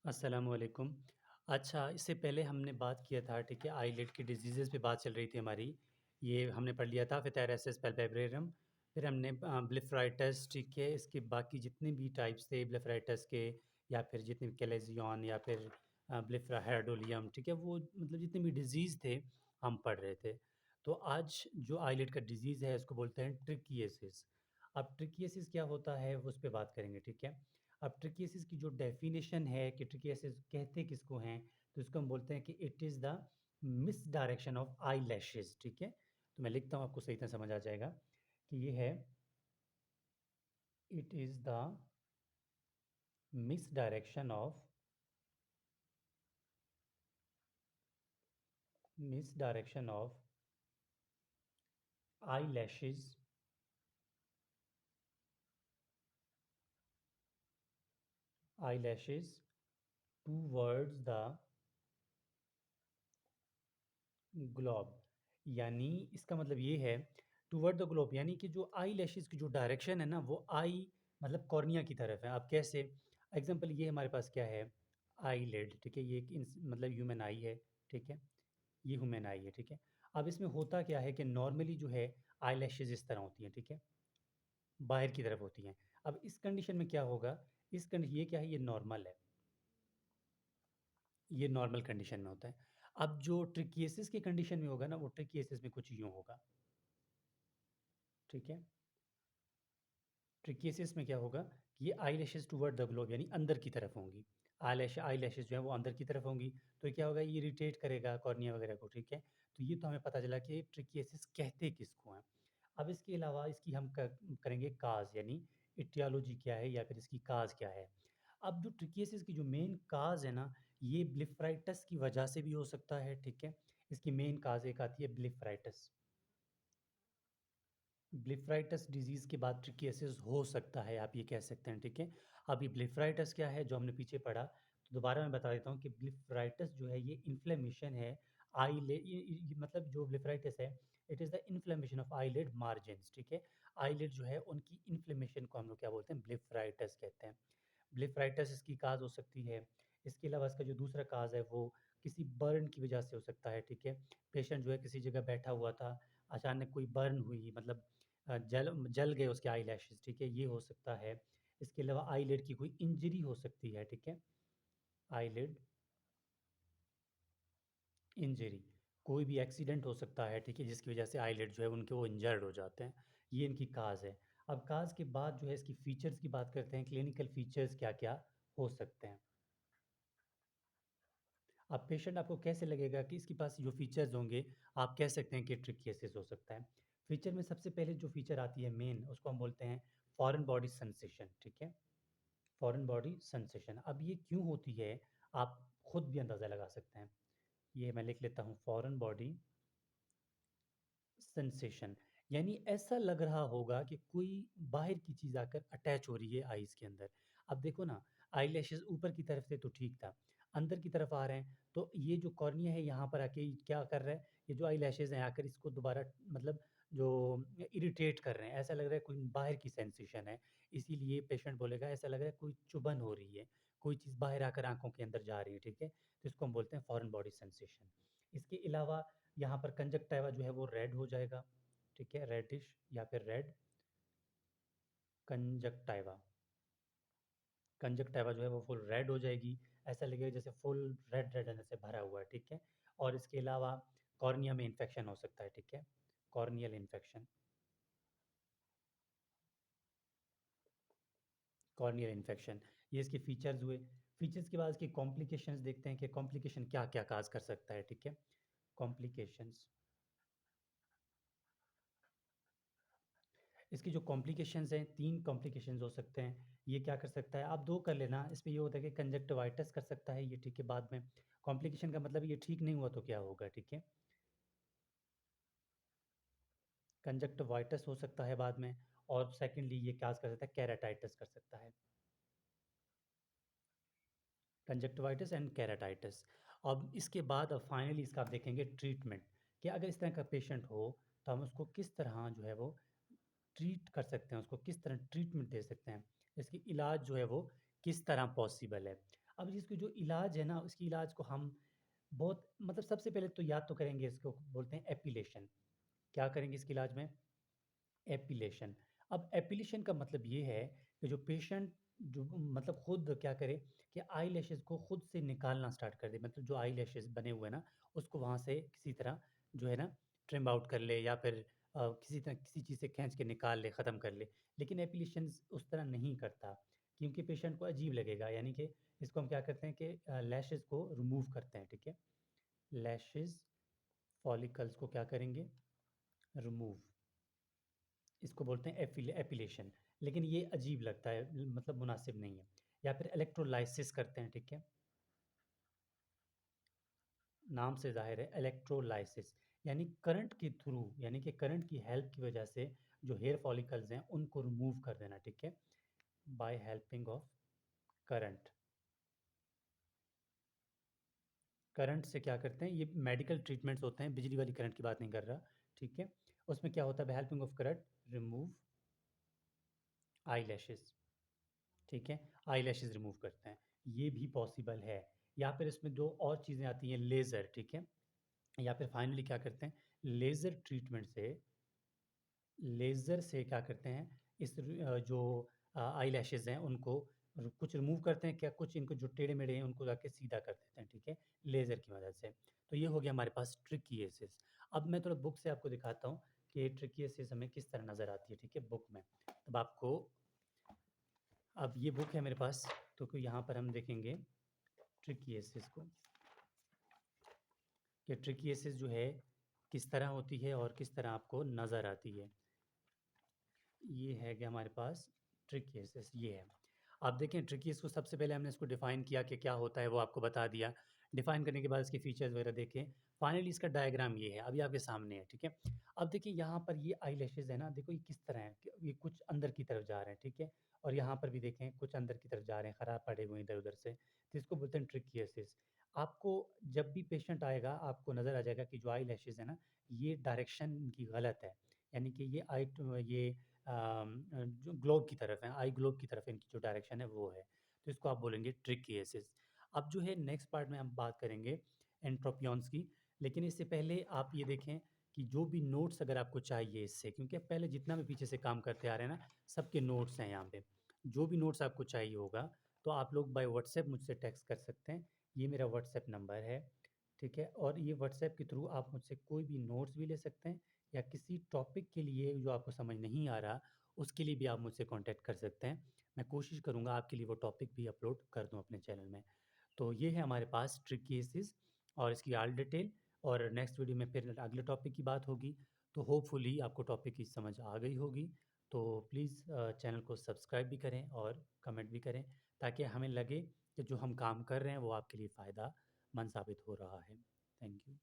अस्सलामुअलैकुम। अच्छा, इससे पहले हमने बात किया था, ठीक है, आईलिड की डिज़ीज़ेज़ पे बात चल रही थी हमारी। ये हमने पढ़ लिया था पिथेरासिस पाल्पेब्रेरम, फिर हमने ब्लिफ़राइटस, ठीक है, इसके बाकी जितने भी टाइप्स थे ब्लिफ़राइटस के या फिर जितने भी कैलेज़ियन या फिर हेरेडोलियम, ठीक है, वो मतलब जितने भी डिज़ीज़ थे, हम पढ़ रहे थे। तो आज जो आईलिड का डिज़ीज़ है, इसको बोलते हैं ट्रिकिएसिस। अब ट्रिकिएसिस क्या होता है, वो उस पे बात करेंगे, ठीक है। अब ट्रिकिएसिस की जो डेफिनेशन है कि ट्रिकिएसिस कहते किसको हैं, तो इसको हम बोलते हैं कि it is the misdirection of eyelashes, ठीक है। तो मैं लिखता हूँ, आपको सही तरह समझ आ जाएगा कि ये है, it is the misdirection of misdirection of eyelashes eyelashes towards the globe. यानी इसका मतलब ये है, टुवर्ड द ग्लोब, यानी कि जो आई लैशेज़ की जो डायरेक्शन है ना, वो आई मतलब कॉर्निया की तरफ है। अब कैसे? एग्ज़ाम्पल ये हमारे पास क्या है, आईलिड, ठीक है? ये एक मतलब ह्यूमन आई है, ठीक है? ये ह्यूमन आई है, ठीक है? अब इसमें होता क्या है कि नॉर्मली जो है आई लैशेज़ इस तरह होती हैं, ठीक है? बाहर की तरफ होती हैं। अब इस कंडीशन में क्या होगा, ये क्या है, ये नॉर्मल है। ये नॉर्मल कंडीशन में होता है। अब जो ट्रिकिएसिस की कंडीशन में होगा ना, वो ट्रिकिएसिस में कुछ यूँ होगा, ठीक है? ट्रिकिएसिस में क्या होगा कि ये आईलैशेस टुवर्ड द ग्लोब, यानी अंदर की तरफ होंगी। आईलैशेस जो है वो अंदर की तरफ होंगी, तो क्या होगा, ये इरिटेट करेगा कॉर्निया वगैरह को, ठीक है। तो ये तो हमें पता चला कि ट्रिकिएसिस कहते किसको हैं। अब इसके अलावा इसकी हम करेंगे काज, यानी इटियोलॉजी क्या है या फिर इसकी काज क्या है। अब जो ट्रिकिएसिस की जो मेन काज है ना, ये ब्लिफराइटस की वजह से भी हो सकता है, ठीक है। इसकी मेन काज एक आती है ब्लिफराइटस। ब्लिफराइटिस डिजीज़ के बाद ट्रिकिएसिस हो सकता है, आप ये कह सकते हैं, ठीक है। अब ये ब्लिफराइटिस क्या है, जो हमने पीछे पढ़ा, तो दोबारा मैं बता देता हूँ कि ब्लिफराइटिस जो है ये इन्फ्लेमेशन है आईले ये मतलब जो ब्लिफराइटिस है, it is the inflammation of eyelid margins, ठीक है। आईलिड जो है उनकी इन्फ्लेमेशन को हम लोग क्या बोलते हैं, ब्लिफराइटिस कहते हैं। ब्लिफराइटिस इसकी काज़ हो सकती है। इसके अलावा इसका जो दूसरा काज़ है वो किसी बर्न की वजह से हो सकता है, ठीक है। पेशेंट जो है किसी जगह बैठा हुआ था, अचानक कोई बर्न हुई, मतलब जल जल गए उसके आईलैशेज़, ठीक है, ये हो सकता है। इसके अलावा आईलिड की कोई इंजरी हो सकती है, ठीक है, आईलिड इंजरी। कोई भी एक्सीडेंट हो सकता है, ठीक है, जिसकी वजह से आईलिड जो है उनके वो इंजर्ड हो जाते हैं। ये इनकी काज़ है। अब काज़ के बाद जो है इसकी फ़ीचर्स की बात करते हैं, क्लिनिकल फ़ीचर्स क्या-क्या हो सकते हैं। अब पेशेंट आपको कैसे लगेगा कि इसके पास जो फ़ीचर्स होंगे, आप कह सकते हैं कि ट्रिकिएसिस हो सकता है। फ़ीचर में सबसे पहले जो फ़ीचर आती है मेन, उसको हम बोलते हैं फॉरेन बॉडी सेंसेशन, ठीक है। Foreign body sensation. अब ये क्यों होती है, आप खुद भी अंदाज़ा लगा सकते हैं। ये मैं लिख लेता हूँ, फॉरेन बॉडी सेंसेशन, यानी ऐसा लग रहा होगा कि कोई बाहर की चीज़ आकर अटैच हो रही है आईज़ के अंदर। अब देखो ना, आईलैशेज़ ऊपर की तरफ से तो ठीक था, अंदर की तरफ आ रहे हैं, तो ये जो कॉर्निया है यहाँ पर आके क्या कर रहा है, ये जो आईलैशेज़ हैं आकर इसको दोबारा मतलब जो इरिटेट कर रहे हैं, ऐसा लग रहा है कोई बाहर की सेंसेशन है। इसीलिए पेशेंट बोलेगा ऐसा लग रहा है कोई चुभन हो रही है, कोई चीज़ बाहर आकर आँखों के अंदर जा रही है, ठीक है? तो इसको हम बोलते हैं फॉरेन बॉडी सेंसेशन। इसके अलावा यहाँ पर कंजक्टिवा जो है वो रेड हो जाएगा, ठीक है, रेडिश या फिर रेड कंजक्टिवा। कंजक्टिवा जो है वो फुल रेड हो जाएगी, ऐसा लगेगा जैसे फुल रेड से भरा हुआ है, ठीक है। और इसके अलावा कॉर्निया में इन्फेक्शन हो सकता है, ठीक है, कॉर्नियल इन्फेक्शन, कॉर्नियल इन्फेक्शन, ये इसके फीचर्स हुए। फीचर्स के बाद इसकी कॉम्प्लिकेशंस देखते हैं कि कॉम्प्लिकेशन क्या-क्या काज़ कर सकता है, ठीक है। कॉम्प्लिकेशंस, इसकी जो कॉम्प्लिकेशंस हैं, 3 कॉम्प्लिकेशंस हो सकते हैं। ये क्या कर सकता है, आप 2 कर लेना, इसमें ये होता है कि कंजक्टिवाइटिस कर सकता है ये, ठीक है, बाद में। कॉम्प्लिकेशन का मतलब ये ठीक नहीं हुआ तो क्या होगा, ठीक है। कंजक्टिवाइटिस हो सकता है बाद में, और सेकंडली ये क्या कर सकता है, केराटाइटिस कर सकता है। Conjunctivitis and keratitis. अब इसके बाद अब फाइनली इसका आप देखेंगे ट्रीटमेंट, कि अगर इस तरह का पेशेंट हो, तो हम उसको किस तरह जो है वो ट्रीट कर सकते हैं, उसको किस तरह ट्रीटमेंट दे सकते हैं, इसकी इलाज जो है वो किस तरह पॉसिबल है। अब इसकी जो इलाज है ना, उसकी इलाज को हम बहुत मतलब सबसे पहले तो याद तो करेंगे, इसको बोलते हैं एपिलेशन। क्या करेंगे इसके इलाज में? एपिलेशन। अब एपिलेशन का मतलब ये है कि जो पेशेंट जो मतलब खुद क्या करे कि आईलैशेज़ को खुद से निकालना स्टार्ट कर दे। मतलब जो आईलैशेज़ बने हुए हैं ना, उसको वहाँ से किसी तरह जो है ना ट्रिम आउट कर ले, या फिर किसी तरह किसी चीज़ से खींच के निकाल ले, ख़त्म कर ले। लेकिन एपिलेशंस उस तरह नहीं करता, क्योंकि पेशेंट को अजीब लगेगा। यानी कि इसको हम क्या करते हैं कि लैशेज़ को रिमूव करते हैं, ठीक है? लैशेज़ फॉलिकल्स को क्या करेंगे? रिमूव। इसको बोलते हैं एपिलेशन। लेकिन ये अजीब लगता है, मतलब मुनासिब नहीं है। या फिर इलेक्ट्रोलाइसिस करते हैं, ठीक है? नाम से ज़ाहिर है इलेक्ट्रोलाइसिस, यानी करंट के थ्रू, यानी कि करंट की हेल्प की वजह से जो हेयर फॉलिकल्स हैं उनको रिमूव कर देना, ठीक है? By helping of current. Current से क्या करते हैं, ये मेडिकल ट्रीटमेंट्स होते हैं, बिजली वाली करंट की बात नहीं कर रहा, ठीक है? उसमें क्या होता है, by helping of current remove eyelashes, ठीक है? आईलैशेज़ रिमूव करते हैं, ये भी पॉसिबल है। या फिर इसमें 2 और चीज़ें आती हैं, लेज़र, ठीक है? या फिर फाइनली क्या करते हैं, लेज़र ट्रीटमेंट से, लेज़र से क्या करते हैं, जो आईलैशेज़ हैं उनको कुछ रिमूव करते हैं, क्या कुछ इनको जो टेढ़े-मेढ़े हैं उनको जाके सीधा कर देते हैं, ठीक है? लेज़र की मदद से। तो ये हो गया हमारे पास ट्रिकिएसिस। अब मैं थोड़ा बुक से आपको दिखाता हूँ कि ट्रिकिएसिस हमें किस तरह नज़र आती है, ठीक है? बुक में। तब आपको, अब ये बुक है मेरे पास, तो यहाँ पर हम देखेंगे ट्रिकिएसिस को, कि ट्रिकिएसिस जो है किस तरह होती है और किस तरह आपको नज़र आती है। ये है कि हमारे पास ट्रिकिएसिस ये है। आप देखें ट्रिकिएसिस को सबसे पहले हमने इसको डिफ़ाइन किया कि क्या होता है, वो आपको बता दिया। डिफ़ाइन करने के बाद इसके फीचर्स वगैरह देखे। फाइनली इसका डायग्राम ये है, अभी आपके सामने है, ठीक है? अब देखिए यहाँ पर ये आईलैशेज़ है ना, देखो ये किस तरह है, ये कुछ अंदर की तरफ जा रहे हैं, ठीक है? और यहाँ पर भी देखें कुछ अंदर की तरफ जा रहे हैं, ख़राब पड़े हुए हैं इधर-उधर से। तो इसको बोलते हैं ट्रिकिएसिस। आपको जब भी पेशेंट आएगा, आपको नज़र आ जाएगा कि जो आईलैशेज़ है ना, ये डायरेक्शन इनकी गलत है। यानी कि ये जो ग्लोब की तरफ है, आई ग्लोब की तरफ इनकी जो डायरेक्शन है वो है। तो इसको आप बोलेंगे ट्रिकिएसिस। अब जो है नेक्स्ट पार्ट में हम बात करेंगे एंट्रोपियंस की। लेकिन इससे पहले आप ये देखें कि जो भी नोट्स अगर आपको चाहिए इससे, क्योंकि पहले जितना भी पीछे से काम करते आ रहे हैं ना, सबके नोट्स हैं यहाँ पे। जो भी नोट्स आपको चाहिए होगा, तो आप लोग बाय व्हाट्सएप मुझसे टेक्स्ट कर सकते हैं। ये मेरा व्हाट्सएप नंबर है, ठीक है? और ये व्हाट्सएप के थ्रू आप मुझसे कोई भी नोट्स भी ले सकते हैं, या किसी टॉपिक के लिए जो आपको समझ नहीं आ रहा, उसके लिए भी आप मुझसे कॉन्टैक्ट कर सकते हैं। मैं कोशिश करूँगा आपके लिए वो टॉपिक भी अपलोड कर दूँ अपने चैनल में। तो ये है हमारे पास ट्रिक केसेस और इसकी ऑल डिटेल, और नेक्स्ट वीडियो में फिर अगले टॉपिक की बात होगी। तो होपफुली आपको टॉपिक की समझ आ गई होगी। तो प्लीज़ चैनल को सब्सक्राइब भी करें और कमेंट भी करें, ताकि हमें लगे कि जो हम काम कर रहे हैं वो आपके लिए फ़ायदा मंद साबित हो रहा है। Thank you.